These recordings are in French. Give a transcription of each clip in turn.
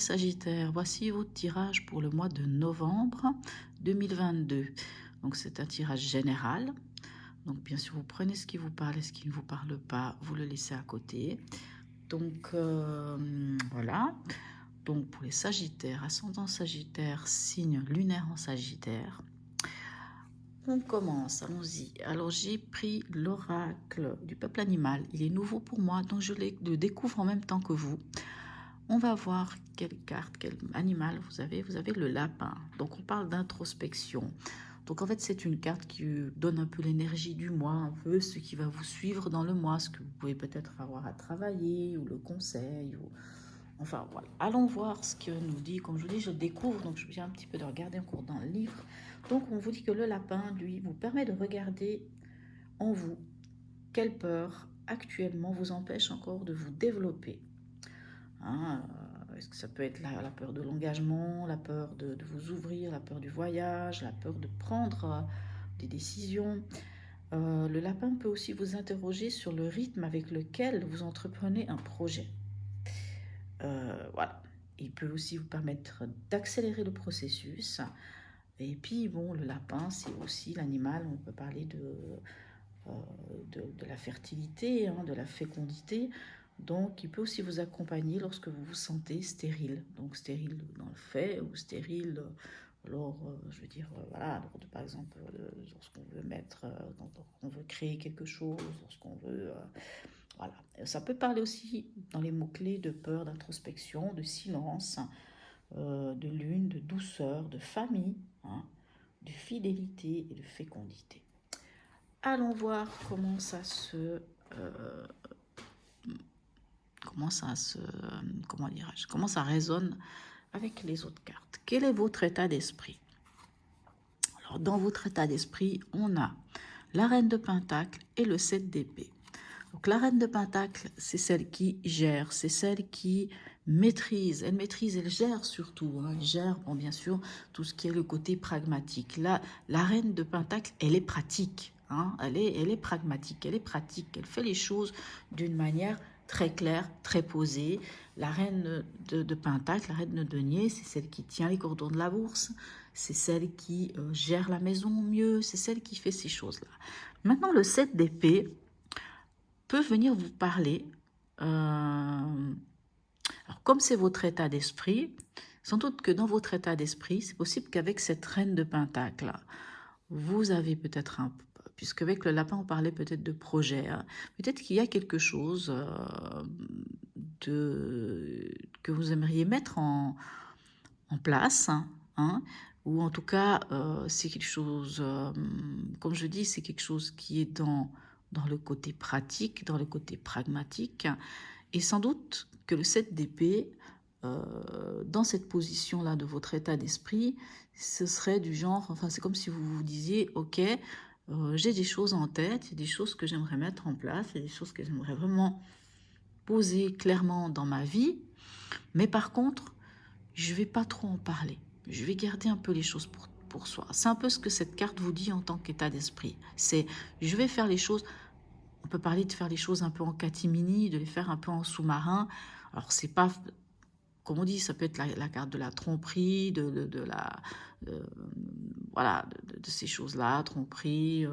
Sagittaires, voici votre tirage pour le mois de novembre 2022. Donc c'est un tirage général. Donc bien sûr, vous prenez ce qui vous parle et ce qui ne vous parle pas, vous le laissez à côté. Donc voilà. Donc pour les Sagittaires, ascendant Sagittaire, signe lunaire en Sagittaire. On commence, allons-y. Alors j'ai pris l'oracle du peuple animal. Il est nouveau pour moi, donc je le découvre en même temps que vous. On va voir quelle carte, quel animal vous avez. Vous avez le lapin. Donc on parle d'introspection. Donc en fait c'est une carte qui donne un peu l'énergie du mois, un peu ce qui va vous suivre dans le mois, ce que vous pouvez peut-être avoir à travailler, ou le conseil, ou... Enfin voilà, allons voir ce que nous dit. Comme je vous dis, je découvre, donc je viens un petit peu de regarder encore dans le livre. Donc on vous dit que le lapin, lui, vous permet de regarder en vous quelle peur actuellement vous empêche encore de vous développer. Hein, est-ce que ça peut être la peur de l'engagement, la peur de vous ouvrir, la peur du voyage, la peur de prendre des décisions. Le lapin peut aussi vous interroger sur le rythme avec lequel vous entreprenez un projet. Voilà. Il peut aussi vous permettre d'accélérer le processus. Et puis, bon, le lapin, c'est aussi l'animal, on peut parler de la fertilité, hein, de la fécondité. Donc, il peut aussi vous accompagner lorsque vous vous sentez stérile. Donc, stérile dans le fait ou stérile, alors, je veux dire, voilà, par exemple, lorsqu'on veut mettre, quand on veut créer quelque chose, lorsqu'on veut, voilà. Ça peut parler aussi dans les mots-clés de peur, d'introspection, de silence, de lune, de douceur, de famille, hein, de fidélité et de fécondité. Allons voir comment ça résonne avec les autres cartes. Quel est votre état d'esprit? Alors, dans votre état d'esprit, on a la reine de Pentacle et le 7 d'épée. Donc, la reine de Pentacle, c'est celle qui gère, c'est celle qui maîtrise. Elle gère surtout. Hein. Elle gère, bon, bien sûr, tout ce qui est le côté pragmatique. Là, la reine de Pentacle, elle est pratique. Hein. Elle est pragmatique, elle est pratique. Elle fait les choses d'une manière très claire, très posée. La reine de Pentacle, la reine de denier, c'est celle qui tient les cordons de la bourse. C'est celle qui gère la maison mieux. C'est celle qui fait ces choses-là. Maintenant, le 7 d'épée peut venir vous parler. Alors, comme c'est votre état d'esprit, sans doute que dans votre état d'esprit, c'est possible qu'avec cette reine de Pentacle, vous avez peut-être puisque avec le lapin, on parlait peut-être de projet, hein, peut-être qu'il y a quelque chose que vous aimeriez mettre en place, hein, ou en tout cas, c'est quelque chose, comme je dis, c'est quelque chose qui est dans le côté pratique, dans le côté pragmatique, et sans doute que le 7 d'épée, dans cette position-là de votre état d'esprit, ce serait du genre, enfin c'est comme si vous vous disiez, ok, j'ai des choses en tête, il y a des choses que j'aimerais mettre en place, il y a des choses que j'aimerais vraiment poser clairement dans ma vie, mais par contre, je ne vais pas trop en parler. Je vais garder un peu les choses pour soi. C'est un peu ce que cette carte vous dit en tant qu'état d'esprit. C'est, je vais faire les choses, on peut parler de faire les choses un peu en catimini, de les faire un peu en sous-marin. Alors, c'est pas, comme on dit, ça peut être la carte de la tromperie, de la... voilà, de ces choses-là, tromperie,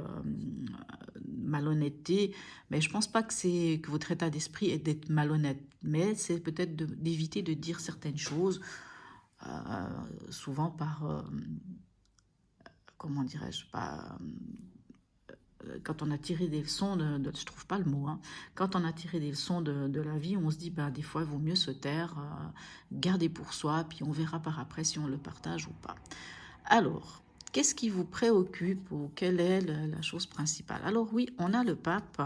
malhonnêteté. Mais je pense pas que votre état d'esprit est d'être malhonnête. Mais c'est peut-être d'éviter de dire certaines choses, souvent par... comment dirais-je, pas... quand on a tiré des leçons je trouve pas le mot, hein. Quand on a tiré des leçons de la vie, on se dit, ben, des fois, il vaut mieux se taire, garder pour soi, puis on verra par après si on le partage ou pas. Alors, qu'est-ce qui vous préoccupe ou quelle est la chose principale? Alors oui, on a le pape.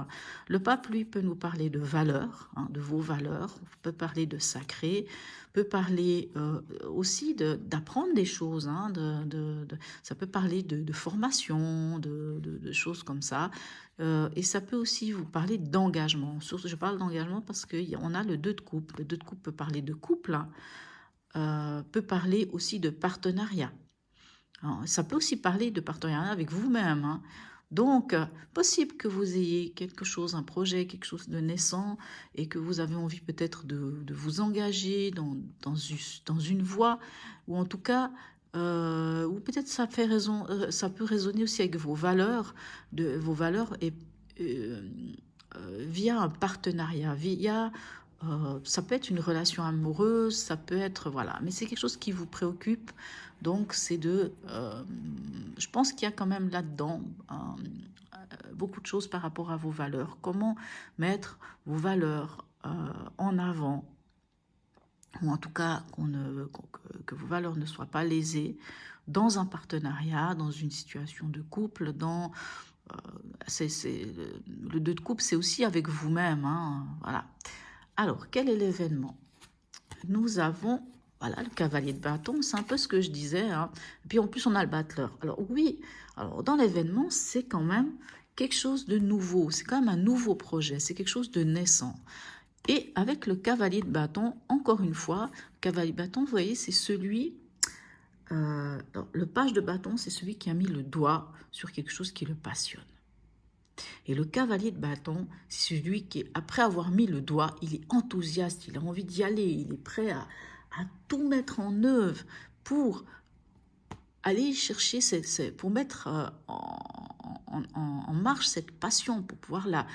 Le pape, lui, peut nous parler de valeurs, hein, de vos valeurs, peut parler de sacré, peut parler aussi d'apprendre des choses, hein, ça peut parler de formation, de choses comme ça. Et ça peut aussi vous parler d'engagement. Je parle d'engagement parce qu'on a le 2 de coupe. Le 2 de coupe peut parler de couple, hein, peut parler aussi de partenariat. Alors, ça peut aussi parler de partenariat avec vous-même, hein. Donc, possible que vous ayez quelque chose, un projet, quelque chose de naissant, et que vous avez envie peut-être de vous engager dans une voie, ou en tout cas, ou peut-être ça peut résonner aussi avec vos valeurs et euh, via un partenariat, ça peut être une relation amoureuse, ça peut être, voilà, mais c'est quelque chose qui vous préoccupe, donc je pense qu'il y a quand même là-dedans beaucoup de choses par rapport à vos valeurs, comment mettre vos valeurs en avant, ou en tout cas que vos valeurs ne soient pas lésées dans un partenariat, dans une situation de couple, euh, le deux de couple, c'est aussi avec vous-même, hein, voilà. Alors, quel est l'événement? Nous avons, voilà, le cavalier de bâton, c'est un peu ce que je disais, hein. Et puis en plus, on a le battleur. Alors oui, alors dans l'événement, c'est quand même quelque chose de nouveau, c'est quand même un nouveau projet, c'est quelque chose de naissant. Et avec le cavalier de bâton, encore une fois, le cavalier de bâton, vous voyez, c'est le page de bâton, c'est celui qui a mis le doigt sur quelque chose qui le passionne. Et le cavalier de bâton, c'est celui qui, après avoir mis le doigt, il est enthousiaste, il a envie d'y aller, il est prêt à tout mettre en œuvre pour aller chercher, pour mettre en marche cette passion, pour pouvoir la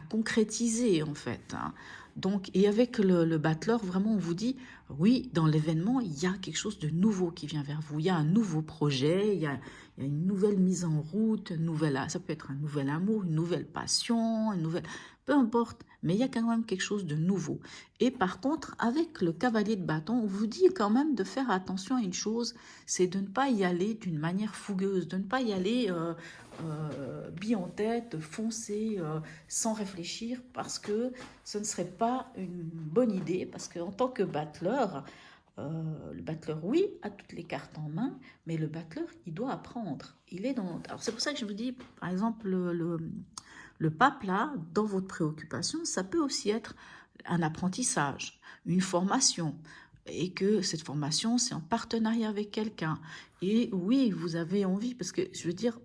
concrétiser en fait, hein. Donc, et avec le battleur, vraiment, on vous dit, oui, dans l'événement, il y a quelque chose de nouveau qui vient vers vous. Il y a un nouveau projet, il y a une nouvelle mise en route, ça peut être un nouvel amour, une nouvelle passion, peu importe, mais il y a quand même quelque chose de nouveau. Et par contre, avec le cavalier de bâton, on vous dit quand même de faire attention à une chose, c'est de ne pas y aller d'une manière fougueuse, de ne pas y aller bille en tête, foncer sans réfléchir, parce que ce ne serait pas une bonne idée, parce qu'en tant que battleur, le battleur, oui, a toutes les cartes en main, mais le battleur, il doit apprendre. Alors c'est pour ça que je vous dis, par exemple, le pape, là, dans votre préoccupation, ça peut aussi être un apprentissage, une formation, et que cette formation, c'est en partenariat avec quelqu'un. Et oui, vous avez envie, parce que je veux dire,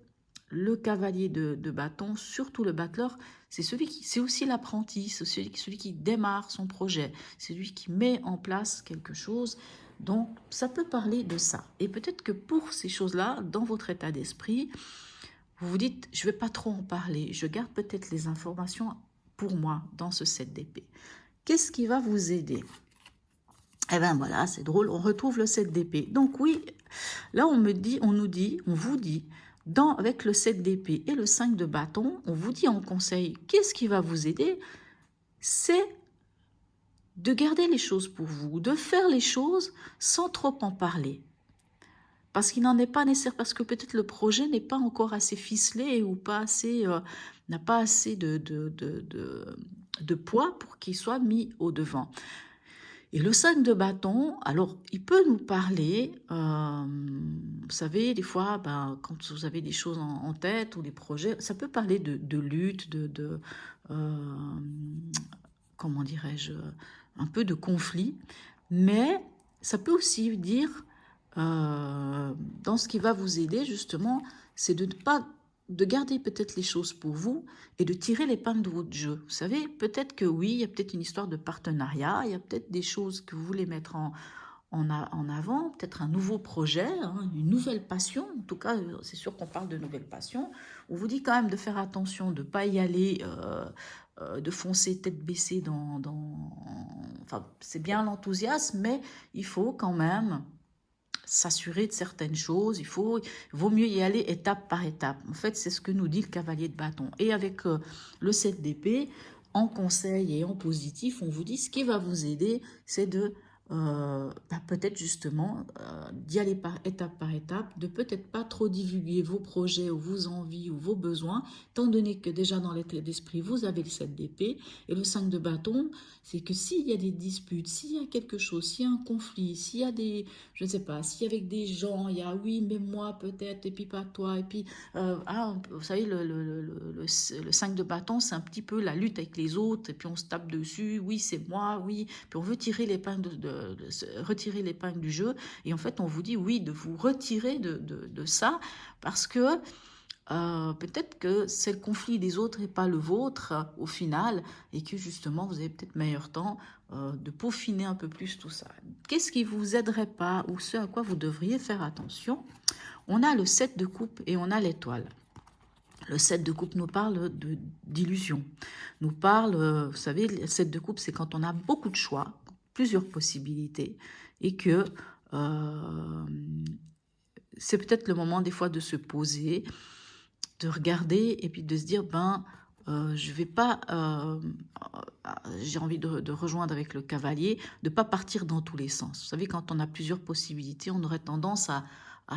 le cavalier de bâton, surtout le battleur, c'est aussi l'apprenti, c'est celui qui démarre son projet, c'est lui qui met en place quelque chose. Donc, ça peut parler de ça. Et peut-être que pour ces choses-là, dans votre état d'esprit, vous vous dites, je ne vais pas trop en parler, je garde peut-être les informations pour moi dans ce set d'épée. Qu'est-ce qui va vous aider? Eh bien voilà, c'est drôle, on retrouve le 7 d'épée. Donc oui, là on vous dit, avec le 7 d'épée et le 5 de bâton, on vous dit en conseil, qu'est-ce qui va vous aider? C'est de garder les choses pour vous, de faire les choses sans trop en parler. Parce qu'il n'en est pas nécessaire, parce que peut-être le projet n'est pas encore assez ficelé ou n'a pas assez de poids pour qu'il soit mis au devant. Et le 5 de bâton, alors il peut nous parler, vous savez, des fois, quand vous avez des choses en tête ou des projets, ça peut parler de lutte, comment dirais-je, un peu de conflit, mais ça peut aussi dire, dans ce qui va vous aider justement, c'est de ne pas de garder peut-être les choses pour vous et de tirer l'épingle de votre jeu. Vous savez, peut-être que oui, il y a peut-être une histoire de partenariat, il y a peut-être des choses que vous voulez mettre en avant, peut-être un nouveau projet, hein, une nouvelle passion. En tout cas, c'est sûr qu'on parle de nouvelle passion. On vous dit quand même de faire attention, de ne pas y aller, de foncer tête baissée Enfin, c'est bien l'enthousiasme, mais il faut quand même s'assurer de certaines choses, vaut mieux y aller étape par étape. En fait, c'est ce que nous dit le cavalier de bâton. Et avec le 7 d'épée, en conseil et en positif, on vous dit ce qui va vous aider, c'est de peut-être justement d'y aller par étape, de peut-être pas trop divulguer vos projets ou vos envies ou vos besoins, étant donné que déjà dans l'état d'esprit, vous avez le 7 d'épée et le 5 de bâton, c'est que s'il y a des disputes, s'il y a quelque chose, s'il y a un conflit, s'il y a je ne sais pas, si avec des gens, il y a oui, mais moi peut-être, et puis pas toi, et puis, vous savez, le 5 de bâton, c'est un petit peu la lutte avec les autres, et puis on se tape dessus, oui, c'est moi, oui, puis on veut tirer retirer l'épingle du jeu, et en fait, on vous dit oui, de vous retirer de ça, parce que peut-être que c'est le conflit des autres et pas le vôtre au final, et que justement vous avez peut-être meilleur temps de peaufiner un peu plus tout ça. Qu'est-ce qui vous aiderait pas, ou ce à quoi vous devriez faire attention? On a le 7 de coupe et on a l'étoile. Le 7 de coupe nous parle d'illusion, nous parle, vous savez, le 7 de coupe, c'est quand on a beaucoup de choix, plusieurs possibilités, et que c'est peut-être le moment des fois de se poser, de regarder et puis de se dire, ben, je vais pas, j'ai envie de rejoindre avec le cavalier, de pas partir dans tous les sens. Vous savez, quand on a plusieurs possibilités, on aurait tendance à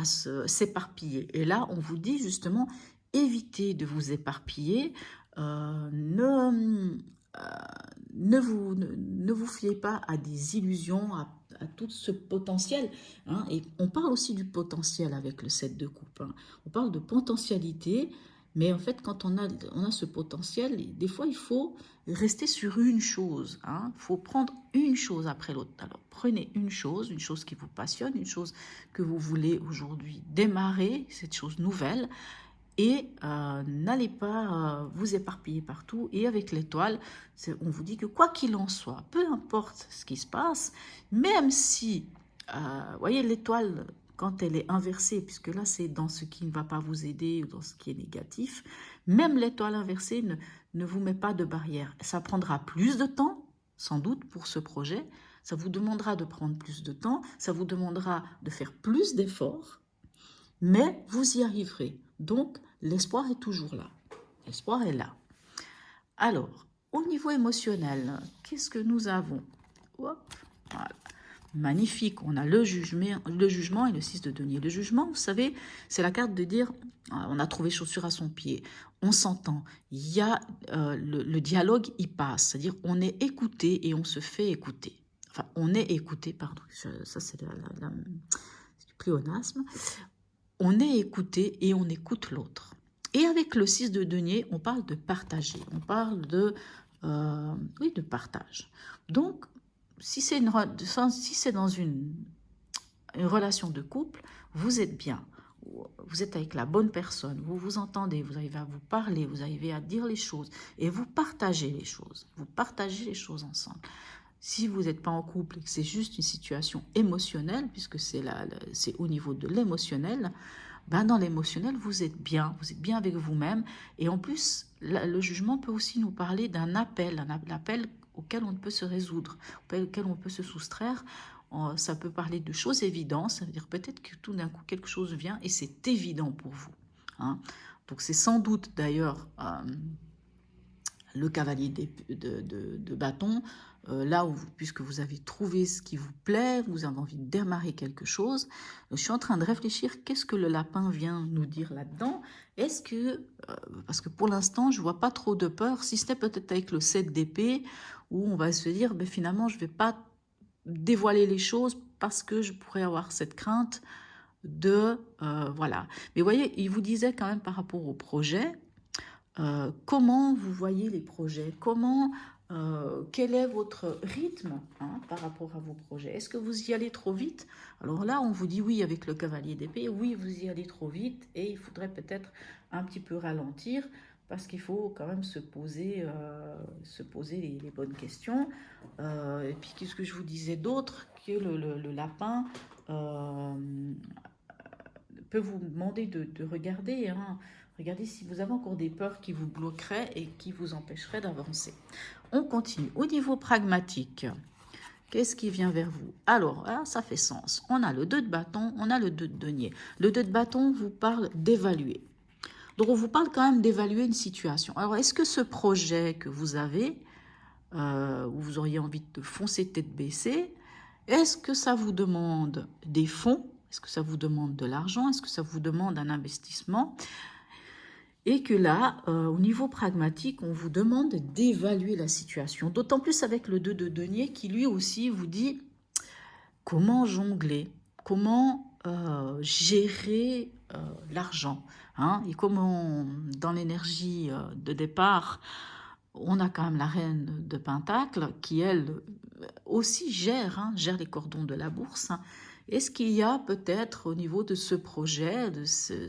s'éparpiller. Et là, on vous dit justement, évitez de vous éparpiller, ne vous fiez pas à des illusions, à tout ce potentiel, hein. Et on parle aussi du potentiel avec le 7 de coupe, hein. On parle de potentialité, mais en fait, quand on a ce potentiel, des fois, il faut rester sur une chose, hein. Il faut prendre une chose après l'autre. Alors, prenez une chose qui vous passionne, une chose que vous voulez aujourd'hui démarrer, cette chose nouvelle, et n'allez pas vous éparpiller partout. Et avec l'étoile, on vous dit que quoi qu'il en soit, peu importe ce qui se passe, même si, vous voyez, l'étoile, quand elle est inversée, puisque là c'est dans ce qui ne va pas vous aider ou dans ce qui est négatif, même l'étoile inversée ne vous met pas de barrière. Ça prendra plus de temps, sans doute, pour ce projet. Ça vous demandera de prendre plus de temps, ça vous demandera de faire plus d'efforts, mais vous y arriverez. Donc, l'espoir est toujours là. L'espoir est là. Alors, au niveau émotionnel, qu'est-ce que nous avons? Hop, voilà. Magnifique, on a le jugement et le 6 de denier. Le jugement, vous savez, c'est la carte de dire, on a trouvé chaussure à son pied, on s'entend, il y a le dialogue, il passe, c'est-à-dire on est écouté et on se fait écouter. Enfin, on est écouté, pardon, ça c'est du pléonasme. On est écouté et on écoute l'autre. Et avec le 6 de denier, on parle de partager, on parle oui, de partage. Donc, si c'est dans une relation de couple, vous êtes bien, vous êtes avec la bonne personne, vous vous entendez, vous arrivez à vous parler, vous arrivez à dire les choses et vous partagez les choses ensemble. Si vous n'êtes pas en couple et que c'est juste une situation émotionnelle, puisque c'est au niveau de l'émotionnel, ben dans l'émotionnel, vous êtes bien avec vous-même. Et en plus, le jugement peut aussi nous parler d'un appel, un appel auquel on ne peut se résoudre, auquel on peut se soustraire. Ça peut parler de choses évidentes, ça veut dire peut-être que tout d'un coup, quelque chose vient et c'est évident pour vous, hein. Donc c'est sans doute d'ailleurs le cavalier de bâton, là où, puisque vous avez trouvé ce qui vous plaît, vous avez envie de démarrer quelque chose. Je suis en train de réfléchir, qu'est-ce que le lapin vient nous dire là-dedans? Est-ce que, parce que pour l'instant, je vois pas trop de peur, si c'était peut-être avec le 7 d'épée, où on va se dire, ben, finalement, je vais pas dévoiler les choses parce que je pourrais avoir cette crainte de... voilà. Mais vous voyez, il vous disait quand même par rapport au projet, comment vous voyez les projets, quel est votre rythme, hein, par rapport à vos projets. Est-ce que vous y allez trop vite? Alors là, on vous dit oui avec le cavalier d'épée, oui, vous y allez trop vite et il faudrait peut-être un petit peu ralentir parce qu'il faut quand même se poser les bonnes questions. Et puis, qu'est-ce que je vous disais d'autre? Que le lapin peut vous demander de regarder, hein. Regardez si vous avez encore des peurs qui vous bloqueraient et qui vous empêcheraient d'avancer. On continue. Au niveau pragmatique, qu'est-ce qui vient vers vous? Alors, là, ça fait sens. On a le 2 de bâton, on a le 2 de denier. Le 2 de bâton vous parle d'évaluer. Donc, on vous parle quand même d'évaluer une situation. Alors, est-ce que ce projet que vous avez, où vous auriez envie de foncer tête baissée, est-ce que ça vous demande des fonds? Est-ce que ça vous demande de l'argent? Est-ce que ça vous demande un investissement? Et que là, au niveau pragmatique, on vous demande d'évaluer la situation. D'autant plus avec le 2 de denier qui lui aussi vous dit comment jongler, comment gérer l'argent, hein, et comment dans l'énergie de départ, on a quand même la reine de Pentacle qui, elle, aussi gère les cordons de la bourse, hein. Est-ce qu'il y a peut-être au niveau de ce projet, de ce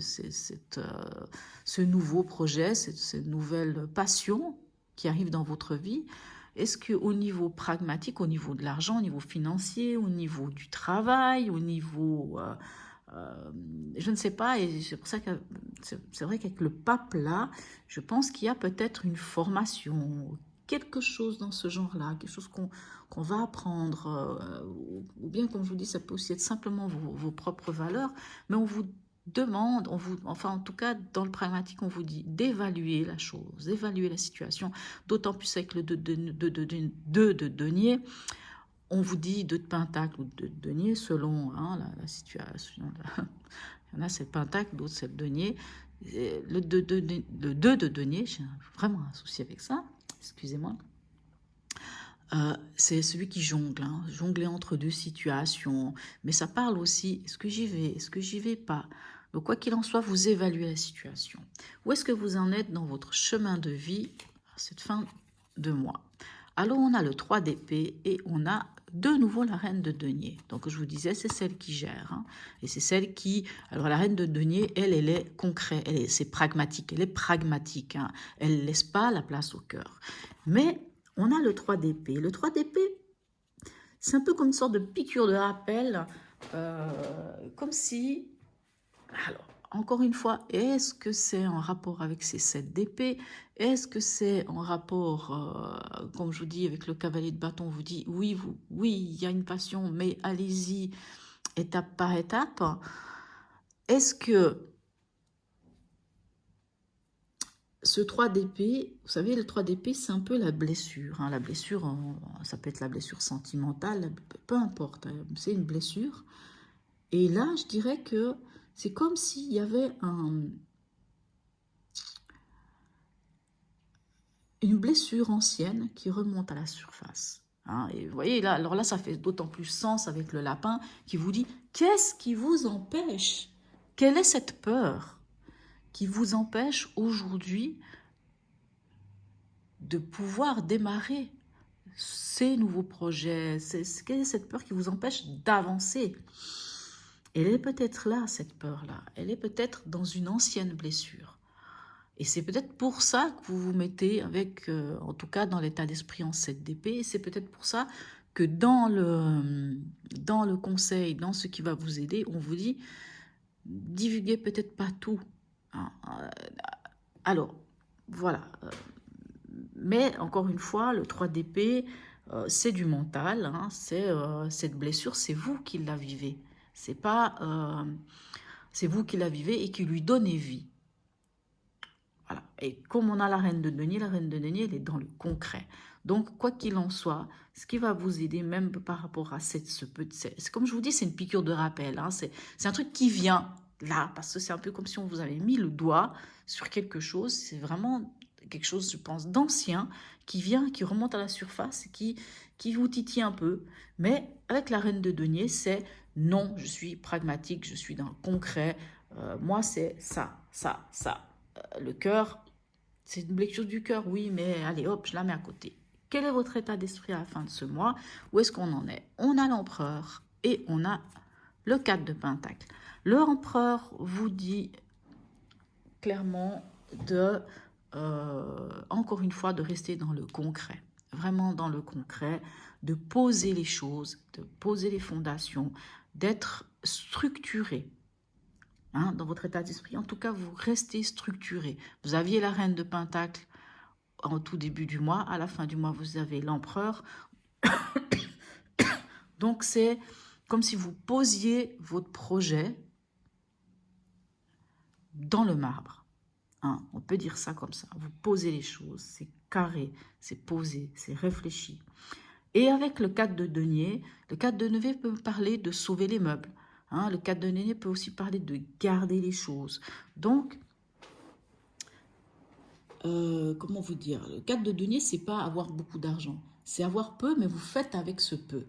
nouveau projet, cette nouvelle passion qui arrive dans votre vie, est-ce qu'au niveau pragmatique, au niveau de l'argent, au niveau financier, au niveau du travail, au niveau... je ne sais pas, et c'est pour ça que c'est vrai qu'avec le pape là, je pense qu'il y a peut-être une formation, quelque chose dans ce genre-là, quelque chose qu'on va apprendre, ou bien comme je vous dis, ça peut aussi être simplement vos propres valeurs, mais on vous demande, enfin en tout cas dans le pragmatique, on vous dit d'évaluer la chose, d'évaluer la situation, d'autant plus avec le 2 de denier, on vous dit 2 de pentacle ou 2 de denier selon hein, la situation. Il y en a c'est le pentacle, d'autres c'est le denier. Le 2 de denier, j'ai vraiment un souci avec ça, excusez-moi. C'est celui qui jongle, hein, jongler entre deux situations. Mais ça parle aussi, est-ce que j'y vais, est-ce que j'y vais pas? Donc quoi qu'il en soit, vous évaluez la situation. Où est-ce que vous en êtes dans votre chemin de vie à cette fin de mois? Alors on a le 3 d'épée et on a de nouveau la reine de denier. Donc je vous disais, c'est celle qui gère. Hein, et c'est celle qui... Alors la reine de denier, elle est concrète, c'est pragmatique. Elle est pragmatique. Hein, elle ne laisse pas la place au cœur. Mais on a le 3 d'épée. Le 3 d'épée, c'est un peu comme une sorte de piqûre de rappel. Comme si... Alors, encore une fois, est-ce que c'est en rapport avec ces 7 d'épée? Est-ce que c'est en rapport, comme je vous dis, avec le cavalier de bâton, on vous dit, oui, oui, il y a une passion, mais allez-y, étape par étape. Est-ce que ce 3 d'épée, vous savez, le 3 d'épée, c'est un peu la blessure. Hein. La blessure, ça peut être la blessure sentimentale, peu importe, hein, c'est une blessure. Et là, je dirais que c'est comme s'il y avait une blessure ancienne qui remonte à la surface. Hein, et vous voyez, là, alors là, ça fait d'autant plus sens avec le lapin qui vous dit « Qu'est-ce qui vous empêche? Quelle est cette peur qui vous empêche aujourd'hui de pouvoir démarrer ces nouveaux projets? Quelle est cette peur qui vous empêche d'avancer ?» Elle est peut-être là, cette peur-là. Elle est peut-être dans une ancienne blessure. Et c'est peut-être pour ça que vous vous mettez avec, en tout cas dans l'état d'esprit en 7 d'épée. Et c'est peut-être pour ça que dans le conseil, dans ce qui va vous aider, on vous dit, divulguez peut-être pas tout. Hein. Alors, voilà. Mais encore une fois, le 3 d'épée, c'est du mental. Hein. Cette blessure, c'est vous qui la vivez. C'est pas, c'est vous qui la vivez et qui lui donnez vie. Voilà. Et comme on a la reine de denier, elle est dans le concret. Donc, quoi qu'il en soit, ce qui va vous aider, même par rapport à c'est comme je vous dis, c'est une piqûre de rappel. Hein. C'est un truc qui vient là, parce que c'est un peu comme si on vous avait mis le doigt sur quelque chose. C'est vraiment quelque chose, je pense, d'ancien, qui vient, qui remonte à la surface, qui vous titille un peu. Mais avec la reine de denier, c'est non, je suis pragmatique, je suis dans le concret. Moi, c'est ça, ça, ça. Le cœur, c'est une blessure du cœur, oui, mais allez, hop, je la mets à côté. Quel est votre état d'esprit à la fin de ce mois? Où est-ce qu'on en est? On a l'empereur et on a le 4 de pentacle. L'empereur vous dit clairement encore une fois, de rester dans le concret. Vraiment dans le concret, de poser les choses, de poser les fondations, d'être structuré. Hein, dans votre état d'esprit. En tout cas, vous restez structuré. Vous aviez la reine de pentacle en tout début du mois. À la fin du mois, vous avez l'empereur. Donc, c'est comme si vous posiez votre projet dans le marbre. Hein, on peut dire ça comme ça. Vous posez les choses. C'est carré, c'est posé, c'est réfléchi. Et avec le 4 de denier, le 4 de denier peut parler de sauver les meubles. Hein, le 4 de denier peut aussi parler de garder les choses. Donc, comment vous dire? Le 4 de denier, c'est pas avoir beaucoup d'argent. C'est avoir peu, mais vous faites avec ce peu.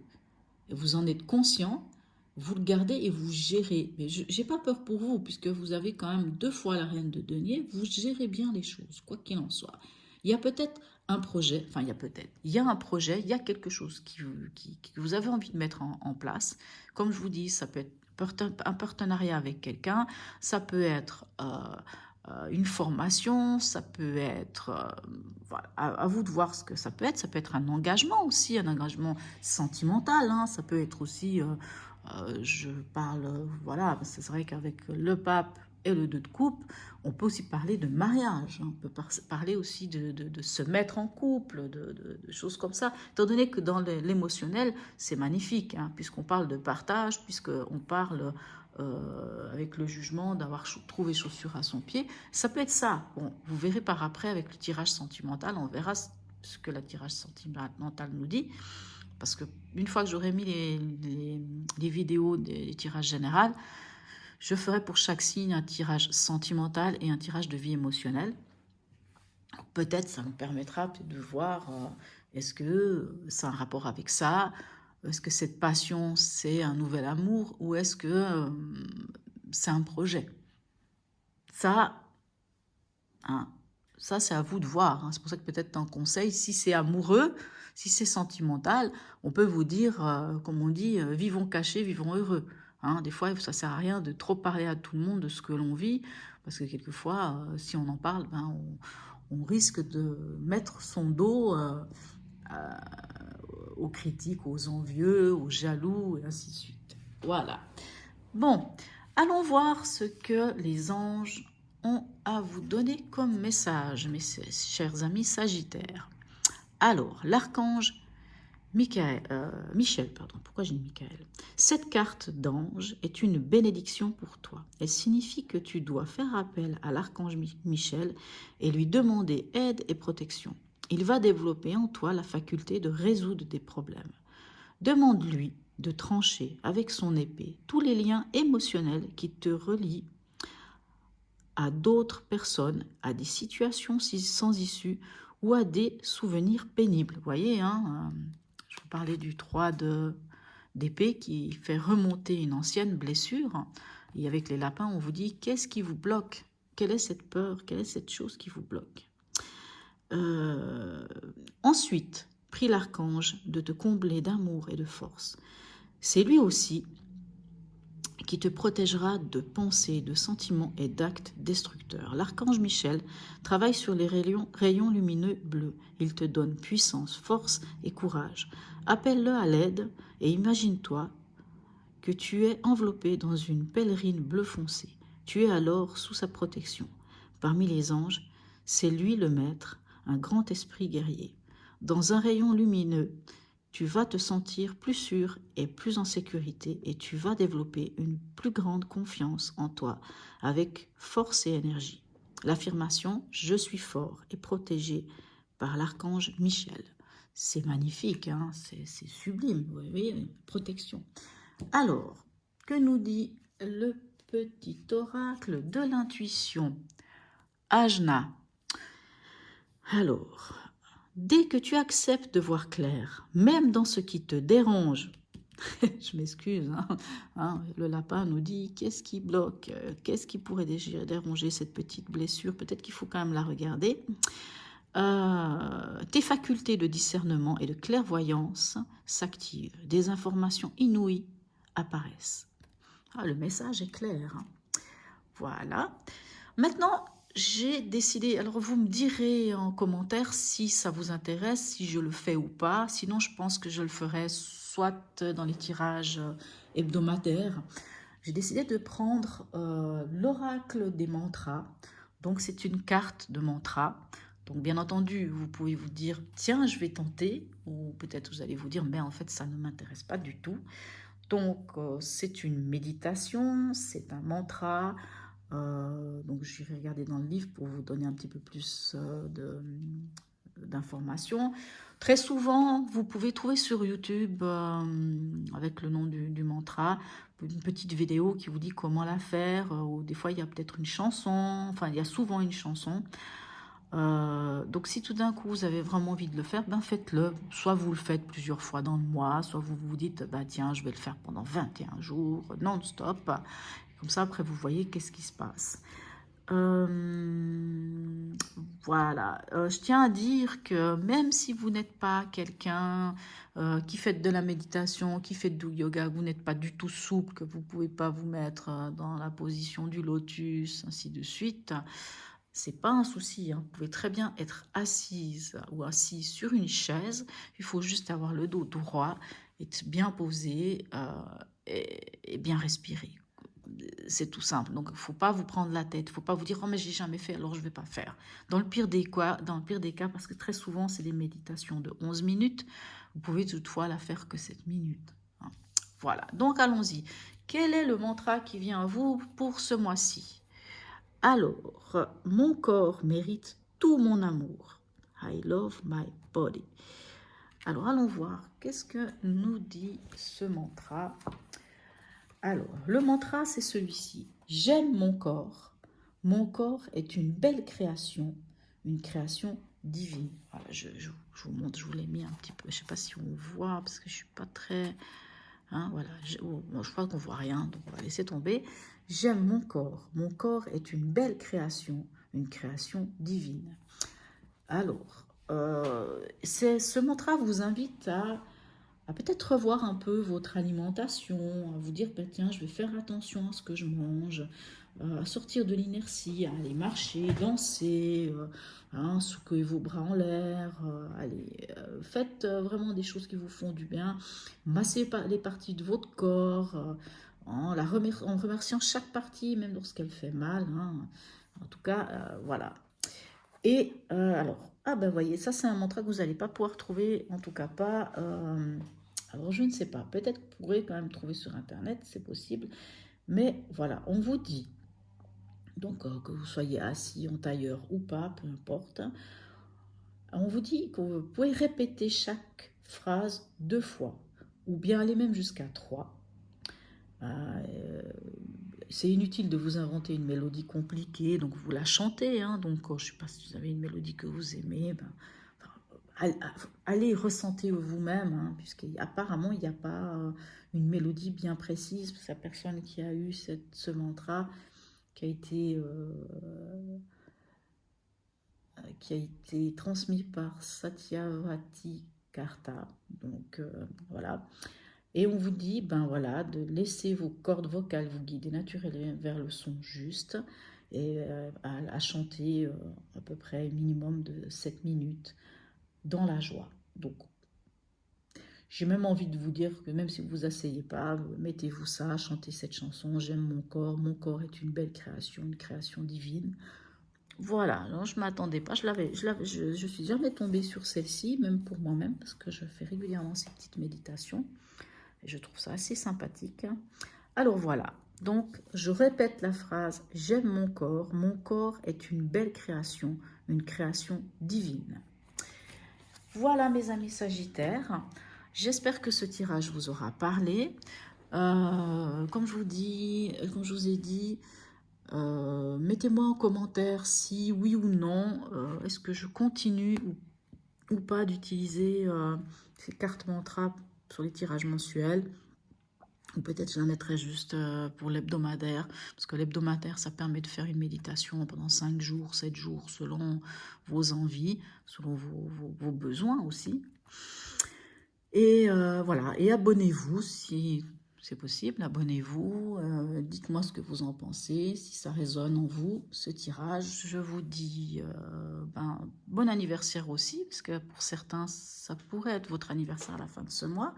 Et vous en êtes conscient, vous le gardez et vous gérez. Mais je n'ai pas peur pour vous, puisque vous avez quand même 2 fois la reine de denier. Vous gérez bien les choses, quoi qu'il en soit. Il y a peut-être un projet, enfin il y a peut-être, il y a un projet, il y a quelque chose que vous avez envie de mettre en place. Comme je vous dis, ça peut être un partenariat avec quelqu'un, ça peut être une formation, ça peut être, voilà, à vous de voir ce que ça peut être un engagement aussi, un engagement sentimental, hein, ça peut être aussi, je parle, voilà, c'est vrai qu'avec le pape et le 2 de coupe, on peut aussi parler de mariage, hein. On peut parler aussi de se mettre en couple, de choses comme ça. Étant donné que dans l'émotionnel, c'est magnifique, hein, puisqu'on parle de partage, puisqu'on parle avec le jugement d'avoir trouvé chaussure à son pied. Ça peut être ça. Bon, vous verrez par après avec le tirage sentimental, on verra ce que le tirage sentimental nous dit. Parce que une fois que j'aurai mis les vidéos des tirages généraux, je ferai pour chaque signe un tirage sentimental et un tirage de vie émotionnelle. Peut-être ça nous permettra de voir est-ce que c'est un rapport avec ça, est-ce que cette passion c'est un nouvel amour ou est-ce que c'est un projet. Ça, hein, ça c'est à vous de voir, hein. C'est pour ça que peut-être un conseil, si c'est amoureux, si c'est sentimental, on peut vous dire, comme on dit, vivons cachés, vivons heureux. Hein. Des fois, ça ne sert à rien de trop parler à tout le monde de ce que l'on vit, parce que quelquefois, si on en parle, ben, on risque de mettre son dos aux critiques, aux envieux, aux jaloux, et ainsi de suite. Voilà. Bon, allons voir ce que les anges ont à vous donner comme message, mes chers amis Sagittaires. Alors, l'archange Michel, pardon, pourquoi j'ai dit Michael? Cette carte d'ange est une bénédiction pour toi. Elle signifie que tu dois faire appel à l'archange Michel et lui demander aide et protection. Il va développer en toi la faculté de résoudre des problèmes. Demande-lui de trancher avec son épée tous les liens émotionnels qui te relient à d'autres personnes, à des situations sans issue ou à des souvenirs pénibles. Vous voyez, hein, je vous parlais du 3 d'épée qui fait remonter une ancienne blessure. Et avec les lapins, on vous dit, qu'est-ce qui vous bloque? Quelle est cette peur? Quelle est cette chose qui vous bloque? Ensuite, prie l'archange de te combler d'amour et de force. C'est lui aussi qui te protégera de pensées, de sentiments et d'actes destructeurs. L'archange Michel travaille sur les rayons lumineux bleus. Il te donne puissance, force et courage. Appelle-le à l'aide et imagine-toi que tu es enveloppé dans une pèlerine bleu foncé. Tu es alors sous sa protection. Parmi les anges, c'est lui le maître, un grand esprit guerrier. Dans un rayon lumineux, tu vas te sentir plus sûr et plus en sécurité et tu vas développer une plus grande confiance en toi avec force et énergie. L'affirmation « Je suis fort et protégé par l'archange Michel ». C'est magnifique, hein, c'est sublime, vous voyez, protection. Alors, que nous dit le petit oracle de l'intuition? Ajna. Alors, dès que tu acceptes de voir clair, même dans ce qui te dérange, je m'excuse, hein, le lapin nous dit qu'est-ce qui bloque, qu'est-ce qui pourrait déranger cette petite blessure, peut-être qu'il faut quand même la regarder. Tes facultés de discernement et de clairvoyance s'activent, des informations inouïes apparaissent. Ah, le message est clair, hein. Voilà. Maintenant, j'ai décidé, alors vous me direz en commentaire si ça vous intéresse, si je le fais ou pas. Sinon, je pense que je le ferai soit dans les tirages hebdomadaires. J'ai décidé de prendre l'oracle des mantras. Donc, c'est une carte de mantra. Donc, bien entendu, vous pouvez vous dire, tiens, je vais tenter. Ou peut-être vous allez vous dire, mais en fait, ça ne m'intéresse pas du tout. Donc, c'est une méditation, c'est un mantra. Donc, j'irai regarder dans le livre pour vous donner un petit peu plus d'informations. Très souvent, vous pouvez trouver sur YouTube, avec le nom du mantra, une petite vidéo qui vous dit comment la faire, ou des fois, il y a peut-être une chanson, enfin, il y a souvent une chanson. Donc, si tout d'un coup, vous avez vraiment envie de le faire, ben faites-le. Soit vous le faites plusieurs fois dans le mois, soit vous vous dites, bah, tiens, je vais le faire pendant 21 jours, non-stop. Comme ça, après, vous voyez qu'est-ce qui se passe. Voilà, je tiens à dire que même si vous n'êtes pas quelqu'un qui fait de la méditation, qui fait du yoga, vous n'êtes pas du tout souple, que vous ne pouvez pas vous mettre dans la position du lotus, ainsi de suite, c'est pas un souci, hein. Vous pouvez très bien être assise ou assis sur une chaise, il faut juste avoir le dos droit, être bien posé et bien respirer. C'est tout simple. Donc, il ne faut pas vous prendre la tête. Il ne faut pas vous dire, oh, mais j'ai jamais fait, alors je ne vais pas faire. Dans le pire des cas, parce que très souvent, c'est des méditations de 11 minutes, vous pouvez toutefois la faire que 7 minutes. Hein. Voilà. Donc, allons-y. Quel est le mantra qui vient à vous pour ce mois-ci? Alors, mon corps mérite tout mon amour. I love my body. Alors, allons voir. Qu'est-ce que nous dit ce mantra? Alors, le mantra, c'est celui-ci. J'aime mon corps. Mon corps est une belle création, une création divine. Voilà, je vous montre, je vous l'ai mis un petit peu. Je ne sais pas si on voit, parce que je ne suis pas très... Hein, voilà, je crois qu'on ne voit rien, donc on va laisser tomber. J'aime mon corps. Mon corps est une belle création, une création divine. Alors, ce mantra vous invite à peut-être revoir un peu votre alimentation, à vous dire, bah, tiens, je vais faire attention à ce que je mange, à sortir de l'inertie, à aller marcher, danser, hein, secouer vos bras en l'air, allez, faites vraiment des choses qui vous font du bien, massez les parties de votre corps, en remerciant chaque partie, même lorsqu'elle fait mal, hein. En tout cas, voilà. Et alors, ah ben voyez, ça c'est un mantra que vous n'allez pas pouvoir trouver, en tout cas pas... alors je ne sais pas, peut-être que vous pourrez quand même trouver sur internet, c'est possible. Mais voilà, on vous dit, donc que vous soyez assis en tailleur ou pas, peu importe, on vous dit que vous pouvez répéter chaque phrase 2 fois, ou bien aller même jusqu'à 3. C'est inutile de vous inventer une mélodie compliquée, donc vous la chantez, hein, donc je ne sais pas si vous avez une mélodie que vous aimez, ben, allez ressentir vous-même, hein, puisqu'apparemment il n'y a pas une mélodie bien précise, parce que la personne qui a eu ce mantra qui a été transmis par Satyavati Karta, donc voilà. Et on vous dit, ben voilà, de laisser vos cordes vocales vous guider naturellement vers le son juste et à chanter à peu près un minimum de 7 minutes dans la joie. Donc, j'ai même envie de vous dire que même si vous vous asseyez pas, mettez-vous ça, chantez cette chanson, j'aime mon corps est une belle création, une création divine. Voilà, non, je ne m'attendais pas, je suis jamais tombée sur celle-ci, même pour moi-même, parce que je fais régulièrement ces petites méditations. Et je trouve ça assez sympathique. Alors voilà, donc je répète la phrase, j'aime mon corps est une belle création, une création divine. Voilà mes amis Sagittaires, j'espère que ce tirage vous aura parlé. Comme je vous ai dit, mettez-moi en commentaire si oui ou non, est-ce que je continue ou pas d'utiliser ces cartes mantra sur les tirages mensuels. Ou peut-être je la mettrai juste pour l'hebdomadaire, parce que l'hebdomadaire, ça permet de faire une méditation pendant 5 jours, 7 jours, selon vos envies, selon vos besoins aussi. Et voilà, et abonnez-vous si c'est possible, abonnez-vous, dites-moi ce que vous en pensez, si ça résonne en vous, ce tirage. Je vous dis bon anniversaire aussi, parce que pour certains, ça pourrait être votre anniversaire à la fin de ce mois.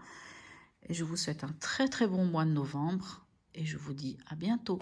Et je vous souhaite un très très bon mois de novembre et je vous dis à bientôt.